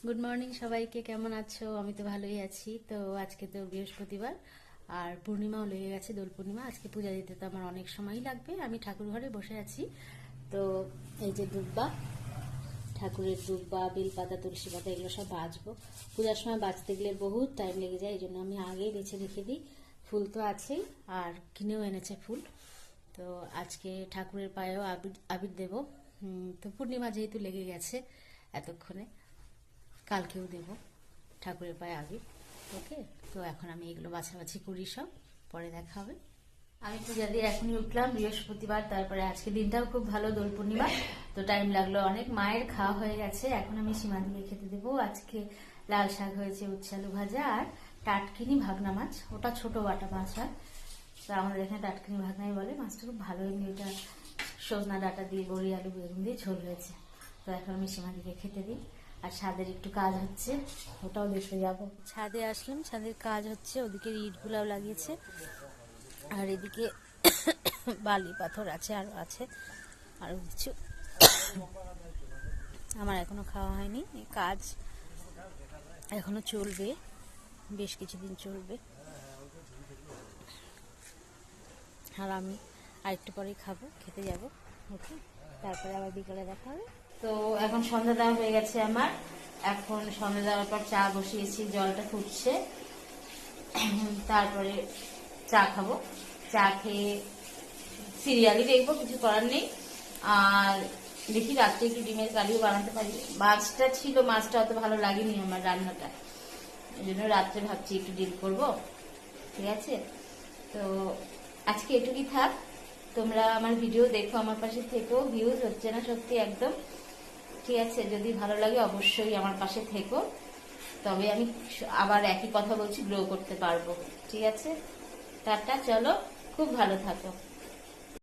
Good morning সবাইকে, কেমন আছো? আমি তো ভালোই আছি। তো আজকে তো বৃহস্পতিবার আর পূর্ণিমাও লেগে গেছে, দোল পূর্ণিমা। আজকে পূজা দিতে তো আমার অনেক সময়ই লাগবে। আমি ঠাকুর ঘরে বসে আছি। তো এই যে দুব্বা, ঠাকুরের দুব্বা, বেলপাতা, তুলসী পাতা এগুলো সব বাঁচবো। পূজার সময় বাঁচতে গেলে বহুত টাইম লেগে যায়, এই জন্য আমি আগেই বেছে রেখে দিই। ফুল তো আছেই, আর কিনেও এনেছে ফুল। তো আজকে ঠাকুরের পায়েও আবির আবির দেবো। তো পূর্ণিমা যেহেতু লেগে গেছে এতক্ষণে, কালকেও দেব ঠাকুরের পায়ে আবির। ওকে, তো এখন আমি এগুলো বাছাবাছি করি, সব পরে দেখা হবে। আমি পূজা দিয়ে এখনই উঠলাম, বৃহস্পতিবার। তারপরে আজকে দিনটাও খুব ভালো, দোল পূর্ণিমা। তো টাইম লাগলো অনেক। মায়ের খাওয়া হয়ে গেছে, এখন আমি সীমাদিকে খেতে দেবো। আজকে লাল শাক হয়েছে, উচ্ছে আলু ভাজা, আর টাটকিনি ভাগনা মাছ। ওটা ছোট বাটা মাছ হয়, তো আমাদের এখানে টাটকিনি ভাগনাই বলে। মাছটা খুব ভালো, এমনি ওটা সজনা ডাঁটা দিয়ে, বড়ি আলু বেগুন দিয়ে ঝোল হয়েছে। তো এখন আমি সীমাদিকে খেতে দিই। আর ছাদের একটু কাজ হচ্ছে, ওটাও দেখতে যাব। ছাদে আসলাম, ছাদের কাজ হচ্ছে। ওদিকে ইটগুলাও লাগিয়েছে, আর এদিকে বালি পাথর আছে, আরো আছে আরো কিছু। আমার এখনো খাওয়া হয়নি, কাজ এখনো চলবে, বেশ কিছুদিন চলবে। আর আমি আরেকটু পরেই খাবো, খেতে যাব। ওকে, তারপরে আবার বিকালে দেখা হবে। তো এখন সন্ধ্যা দেওয়া হয়ে গেছে আমার। এখন সন্ধ্যা দেওয়ার পর চা বসিয়েছি, জলটা ফুটছে। তারপরে চা খাবো। চা খেয়ে সিরিয়ালই দেখবো, কিছু করার নেই। আর দেখি রাত্রে একটু ডিমের কারিও বানাতে পারি। মাছটা ছিল, মাছটা অত ভালো লাগেনি আমার রান্নাটা, এই জন্য রাত্রে ভাবছি একটু ডিম করবো। ঠিক আছে, তো আজকে এটুকুই থাক। তোমরা আমার ভিডিও দেখো, আমার পাশে থেকো। ভিউজ হচ্ছে না সত্যি একদম। ঠিক আছে, যদি ভালো লাগে অবশ্যই আমার পাশে থেকো, তবে আমি আবার একই কথা বলছি, গ্রো করতে পারবো। ঠিক আছে, টাটা, চলো, খুব ভালো থাকো।